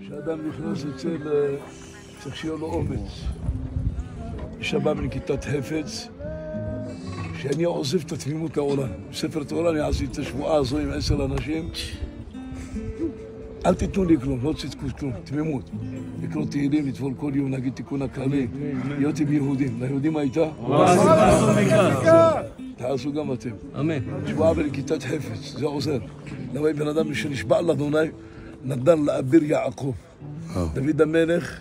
כשאדם נכנס צריך שיהיה לו אומץ. שבא מנקיטת חפץ, שאני עוזב את התמימות לעולם. בספר תורה אני עשיתי את השבועה הזו עם 10 אנשים. אל תיתנו לי כלום, לא תצטקו כלום, תמימות. לקרוא תהילים, לטבול כל יום, להגיד תיקון הכללי, להיות עם יהודים. ליהודים הייתה? תעשו גם אתם. אמן. שבועה בנקיטת חפץ, זה עוזר. למה בן אדם שנשבע לאדוני, נדן לאביר יעקב. דוד המלך,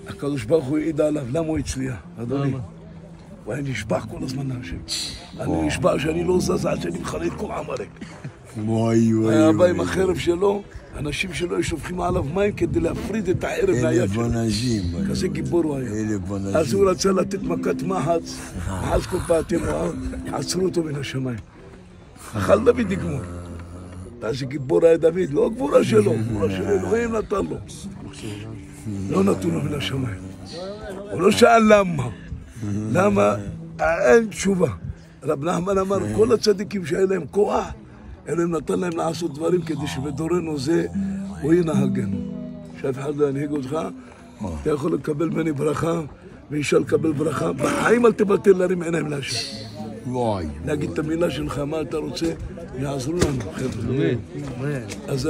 הקדוש ברוך הוא העיד עליו, למה הוא הצליח? אדוני. הוא היה נשבע כל הזמן להשם. אני נשבע שאני לא זז עד שאני מכנה את כל עמלק. היה בא עם החרב שלו, אנשים שלו היו שופכים עליו מים כדי להפריד את הערב מהיד שלו. כזה גיבור הוא היה. אז הוא רצה לתת מכת מחץ, מחץ קופאתם, עצרו אותו מן השמיים. אכל דוד יגמור. אז גיבור היה דוד, לא הגבורה שלו, גבורה של אלוהים נתן לו. לא נתנו לו מן השמיים. הוא לא שאל למה. למה? אין תשובה. רב נחמן אמר, כל הצדיקים שהיה להם כוח, אלוהים נתן להם לעשות דברים כדי שבדורנו זה הוא ינהגנו. שאף אחד לא ינהיג אותך, אתה יכול לקבל ממני ברכה, ואישה לקבל ברכה. בחיים אל תבטל להרים עיניים להשם. להגיד את המילה שלך, מה אתה רוצה, יעזרו לנו, חבר'ה. אז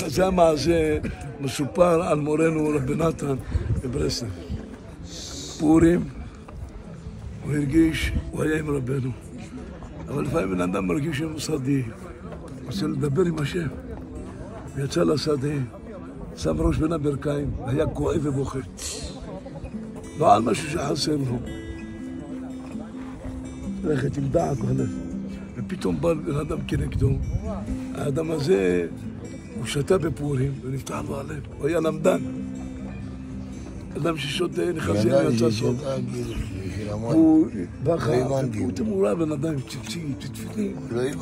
זה המעשה מסופר על מורנו רבי נתן בברסלב. פורים, הוא הרגיש, הוא היה עם רבנו. אבל לפעמים בן אדם מרגיש שהם סודי. רוצה לדבר עם השם. ויצא לשדה, שם ראש בין הברכיים, היה כואב ובוכה. לא על משהו שחסר לו. הלכת עם דעת הלב. ופתאום בא בן אדם כנגדו. האדם הזה, הוא שתה בפורים ונפתח לו הלב. הוא היה למדן. אדם ששותה נכנס עם יצא סוד. הוא בא חיים, הוא תמורה בן אדם עם ציצית, תתפילים.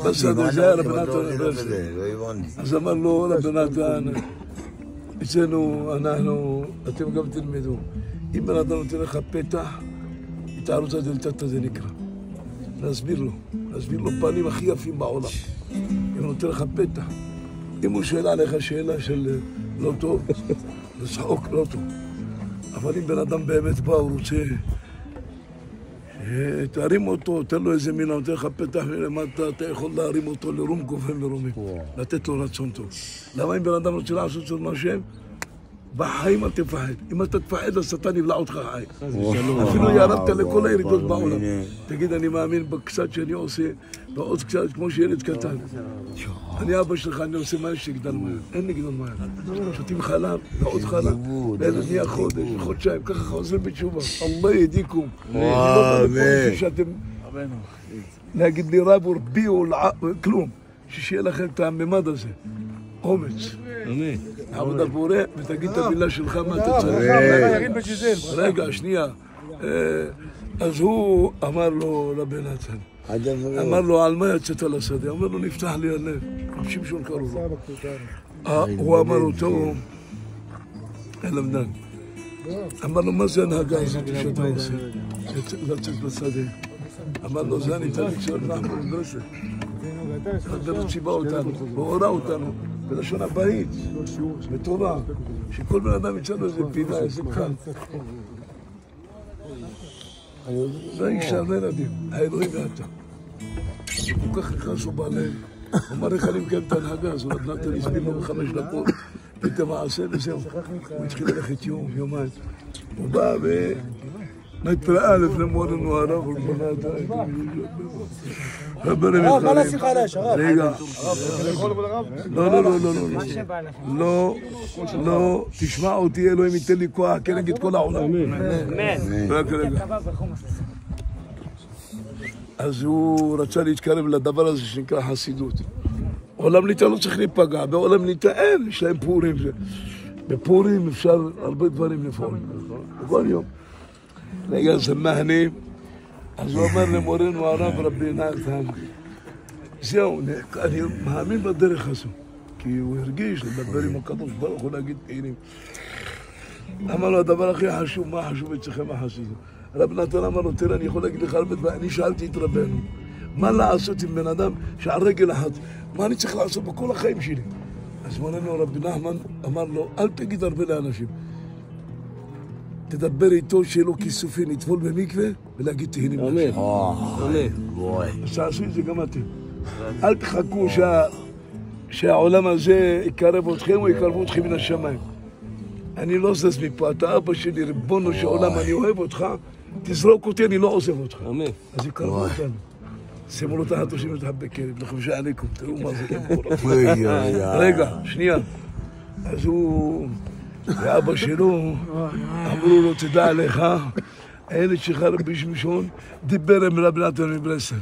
בשדה זה היה רבי נתן ברסלב. אז אמר לו רבי נתן, אצלנו, אתם גם תלמדו. אם בן אדם נותן לך פתח, התערות הדלתתא זה נקרא. להסביר לו פנים הכי יפים בעולם. אם הוא נותן לך פתח. אם הוא שואל עליך שאלה של לא טוב, לצחוק לא טוב. אבל אם בן אדם באמת בא, הוא רוצה תרים אותו, תן לו איזה מילה, נותן לך פתח מלמטה, אתה יכול להרים אותו לרום גופם ורומים, לתת לו רצון טוב. למה אם בן אדם רוצה לעשות זאת מהשם? בחיים אל תפחד. אם אתה תפחד, השטן יבלע אותך חי. אפילו ירדת לכל הירידות בעולם. תגיד, אני מאמין בקצת שאני עושה, ועוד קצת כמו שילד קטן. אני אבא שלך, אני עושה מה שתגדל מהר. אין לגדול מהר. שותים חלב, ועוד חלב, וילד נהיה חודש, חודשיים, ככה חוזרים בתשובה. אללה יהדיקום. להגיד לי רב ורבי או כלום. שיהיה לכם את הממד הזה. אומץ. עבוד על בורא, ותגיד את המילה שלך מה אתה צריך. רגע, שנייה. אז הוא אמר לו רבי נתן, אמר לו, על מה יצאת לשדה? אמר לו, נפתח לי הלב. שמשון קראו לו. הוא אמר אותו, למדן. אמר לו, מה זה הנהגה הזאת שאתה עושה? לצאת לשדה. אמר לו, זה אני תמיד של נחמן ברסלב. הדבר ציבה אותנו, והורה אותנו. בלשון הבית, וטובה, שכל בן אדם יצא לו איזה פינה, איזה קל. לא יישאר ילדים, האלוהים ואתה. הוא כל כך נכנס לו בלב, הוא אמר איך אני מקיים את ההנהגה הזו, נתן הסביר לו ב5 דקות, ואת המעשה וזהו. הוא התחיל ללכת יום, יומיים. הוא בא נתראה לפני מורנו הרב, הוא בנה את הרב, מה לשיחה עליש, הרב? רגע. לא, לא, תשמע אותי, אלוהים ייתן לי כוח כנגד כל העולם. רק רגע. אז הוא רצה להתקרב לדבר הזה שנקרא חסידות. עולם ליטא לא צריך להיפגע, בעולם ליטא אין, יש להם פורים. בפורים אפשר הרבה דברים לפעול. בכל יום. רגע, שמחני, אז הוא אמר למורנו הרב רבי נתן, זהו, אני מאמין בדרך הזו, כי הוא הרגיש לדבר עם הקדוש ברוך הוא להגיד תהילים. אמר לו, הדבר הכי חשוב, מה חשוב אצלכם החסידות? רב נתן אמר לו, תראה, אני יכול להגיד לך הרבה דברים, אני שאלתי את רבנו, מה לעשות עם בן אדם שעל רגל אחת, מה אני צריך לעשות בכל החיים שלי? אז מורנו רבי נחמן אמר לו, אל תגיד הרבה לאנשים. תדבר איתו שיהיה לו כיסופים, לטבול במקווה ולהגיד תהילים. אמן. אז תעשו את זה גם אתם. אל תחכו שהעולם הזה יקרב אתכם או יקרבו אתכם מן השמיים. אני לא זז מפה, אתה אבא שלי, ריבונו של עולם, אני אוהב אותך, תזרוק אותי, אני לא עוזב אותך. אמן. אז יקרבו אותנו. שימו לו תחת ראשים ותחת בקרב, לחבשה עליכם, תראו מה זה. רגע, שנייה. אז הוא, ואבא שלו, אמרו לו, תדע לך, הילד שלך רבי שמשון דיבר עם רבי נתן מברסלב.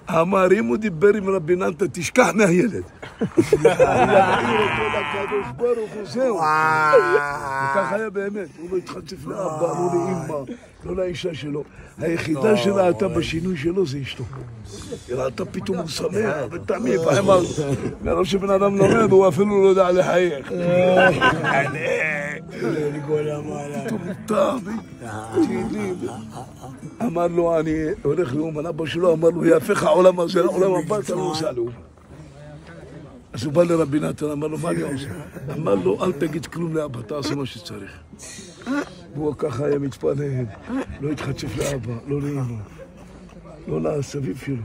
אמר, אם הוא דיבר עם רבי נתן, תשכח מהילד. יעיר אותו לקדוש ברוך הוא, זהו. וכך היה באמת, הוא לא התחצף לאבא, לא לאמא, לא לאישה שלו. היחידה שראתה בשינוי שלו זה אשתו. היא ראתה פתאום הוא שמח, ותמיד, מרוב שבן אדם לומד, הוא אפילו לא יודע לחייך. אמר לו, אני הולך לאומן, אבא שלו אמר לו, יהפך העולם הזה לעולם הבא, אתה לא עושה לאומן. אז הוא בא לרבי נתן, אמר לו, מה אני עושה? אמר לו, אל תגיד כלום לאבא, תעשה מה שצריך. והוא ככה היה מתפלל, לא התחצף לאבא, לא לאמא, לא לסביב שלו.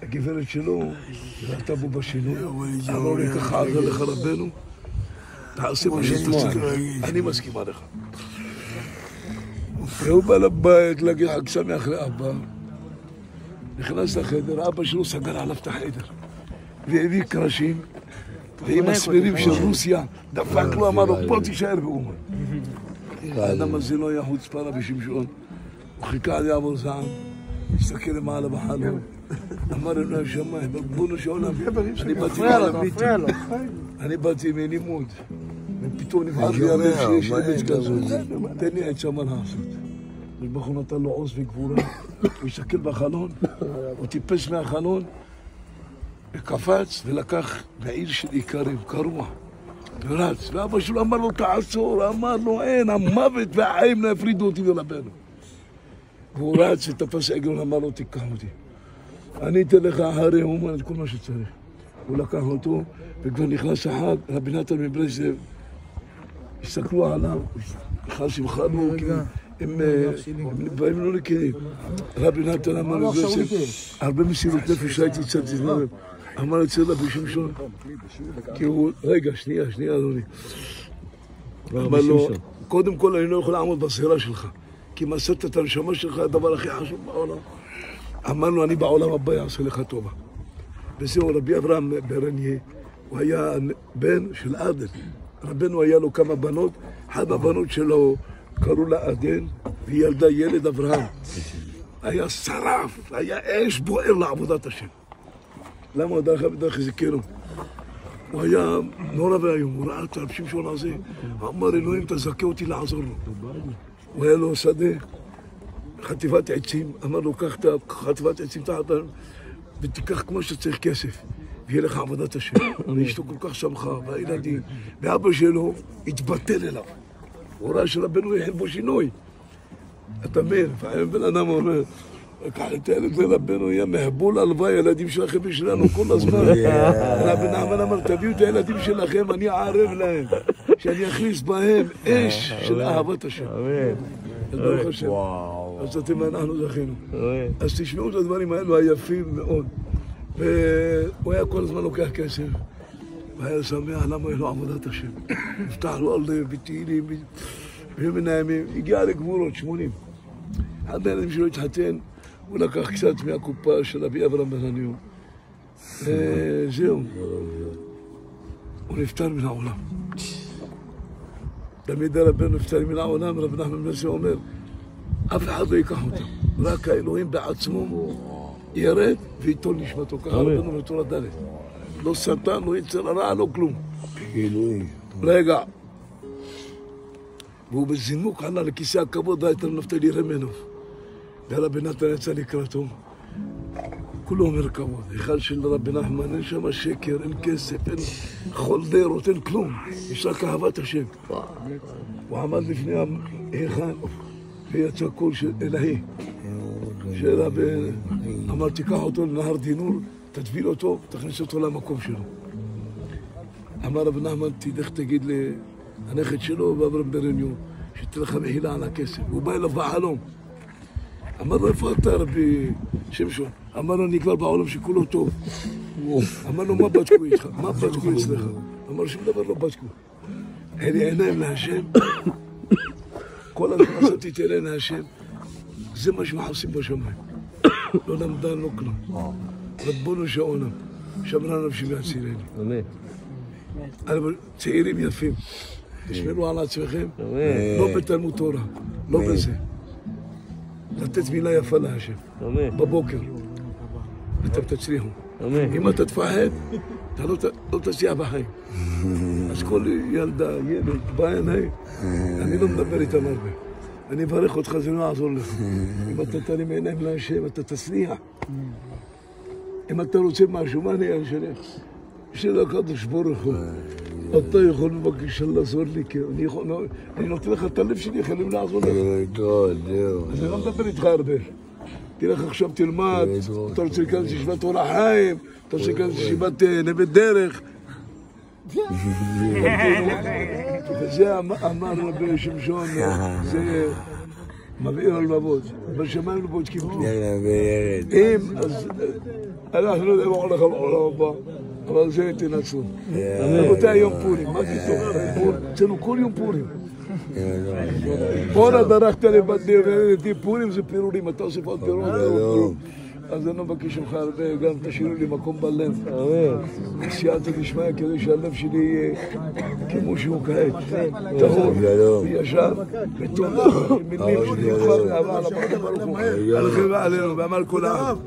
הגברת שלו, ראתה בו בשינוי, אמרו לי, ככה עזר לך רבנו, תעשה מה שצריך, אני מסכימה לך. והוא בא לבית להגיד חג שמח לאבא, נכנס לחדר, אבא שלו סגר עליו את החדר, והביא קרשים, ועם הספירים של רוסיה, דפק לו, אמר לו, בוא תישאר באומן. האדם הזה לא היה חוצפה רבי שמשון, הוא חיכה עד יעבור זעם, הסתכל למעלה בחלום, אמר אלוהי השמיים, ריבונו של עולם, אני באתי מלימוד, ופתאום נבחר לי הרב שיש אמת כזאת, תן לי עצה מה לעשות. ברוך הוא נתן לו עוז וגבורה, הוא הסתכל בחלון, הוא טיפס מהחלון, וקפץ ולקח בעיר של עיקרים, קרוע, ורץ, ואבא שלו אמר לו תעצור, אמר לו אין, המוות והחיים לא יפרידו אותי ולבנו. והוא רץ ותפס עגלון, אמר לו תיקח אותי. אני אתן לך אחרי אומן את כל מה שצריך. הוא לקח אותו, וכבר נכנס החג, רבי נתן מברסלב, הסתכלו עליו, נכנס שמחנו, הם באים לא לכלים. רבי נתן אמר מברסלב, הרבה מסירות נפש הייתי קצת זמן, אמר אצל רבי שמשון, כי הוא, רגע, שנייה, אדוני. אמר לו, קודם כל אני לא יכול לעמוד בסערה שלך, כי מסרת את הנשמה שלך, הדבר הכי חשוב בעולם. אמר לו, אני בעולם הבא אעשה לך טובה. וזהו, רבי אברהם ברניה, הוא היה בן של עדן. רבנו היה לו כמה בנות, אחת הבנות שלו קראו לה עדן, והיא ילדה ילד אברהם. היה שרף, היה אש בוער לעבודת השם. למה הוא דרך זיכרונו? הוא היה נורא והיום, הוא ראה את רבי שמשון הזה, אמר אלוהים תזכה אותי לעזור לו. הוא היה לו שדה, חטיבת עצים, אמר לו קח את חטיבת עצים תחת ותיקח כמו שצריך כסף ויהיה לך עבודת השם. ואשתו כל כך שמחה, והילדים, ואבא שלו התבטל אליו. הוא ראה שרבנו יחל בו שינוי. אתה מבין, לפעמים בן אדם אומר, לקח את הילד לרבנו, יהיה מהבול הלוואי, הילדים שלכם בשבילנו כל הזמן. רבי נחמן אמר, תביאו את הילדים שלכם, אני אערב להם, שאני אכניס בהם אש של אהבת השם. ברוך השם. אז אתם אנחנו זכינו. אז תשמעו את הדברים האלו היפים מאוד. והוא היה כל הזמן לוקח כסף, והיה שמח למה יש לו עבודת השם. נפתח לו על בתהילים, ומן הימים, הגיע לגבורות 80. אחד מהילדים שלו התחתן, הוא לקח קצת מהקופה של רבי אברהם ברניה. זהו. הוא נפטר מן העולם. תמיד רבנו נפטר מן העולם, רבי נחמן מברסלב אומר, אף אחד לא ייקח אותם, רק האלוהים בעצמו ירד ויטול נשמתו, ככה רבנו בתורה ד'. לא שטן, לא יצר הרע, לא כלום. אלוהים. רגע. והוא בזינוק עלה לכיסא הכבוד, והייתה נפתלי רמנוב. ורבי נתן יצא לקראתו. כולו אומר כבוד. היכל של רבי נחמן, אין שם שקר, אין כסף, אין חולדרות, אין כלום. יש רק אהבת השם. הוא עמד לפני ההיכל, ויצא קול של אלוהי. שרבי אמר, תיקח אותו לנהר דינור, תטביל אותו, תכניס אותו למקום שלו. אמר רב נחמן, תלך תגיד לנכד שלו ואברהם ברניון, שתהיה לך מחילה על הכסף. הוא בא אליו בחלום. אמר לו, איפה אתה רבי שמשון? אמר לו, אני כבר בעולם שכולו טוב. אמר לו, מה בדקו איתך? מה בדקו אצלך? אמר לו, שום דבר לא בדקו. אין לי עיניים להשם. כל הזמן עשיתי את עיניים להשם. זה מה שמחפשים בשמיים. לא למדן, לא כלום. רבנו שעונם. שמרה נפשי והצילני. אמן. צעירים יפים. תשמרו על עצמכם. לא בתלמוד תורה. לא בזה. לתת מילה יפה להשם. בבוקר. אתם תצליחו. אם אתה תפחד, אתה לא תצליח בחיים. אז כל ילדה, ילד, בא אליי, אני לא מדבר איתם הרבה. אני אברך אותך, זה לא יעזור לך. אם אתה תרים עיניים להשם, אתה תצליח. אם אתה רוצה משהו, מה אני אשלח? של הקדוש ברוך הוא. אתה יכול בבקשה לעזור לי, כי אני נותן לך את הלב שלי, יכולים לעזור לך. אני לא מדבר איתך הרבה. תלך עכשיו תלמד, אתה רוצה להיכנס לישיבת אור החיים, אתה רוצה להיכנס לישיבת נווה דרך. וזה אמר רבי שמשון, זה מבעיר הלבבות, בשמיים לא בודקים כלום. אם, אז אנחנו לא יודעים מה לך בעולם הבא, אבל זה תנצלו. רבותיי, יום פורים, מה פתאום? אצלנו כל יום פורים. בואנה דרכת לבדי פורים זה פירורים, אתה עושה עוד פירורים. אז אני לא מבקש ממך הרבה, גם תשאירו לי מקום בלב. סייעתא דשמיא כדי שהלב שלי יהיה כמו שהוא כעת. טהור, וישר, וטוב. מילים שלי כבר על הברכה ברוך הוא. עליכם ועלינו, ועמל כל העם.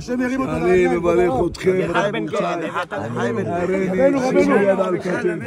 אני מברך אתכם, רבותיי. הריני, שיהיה על כתף.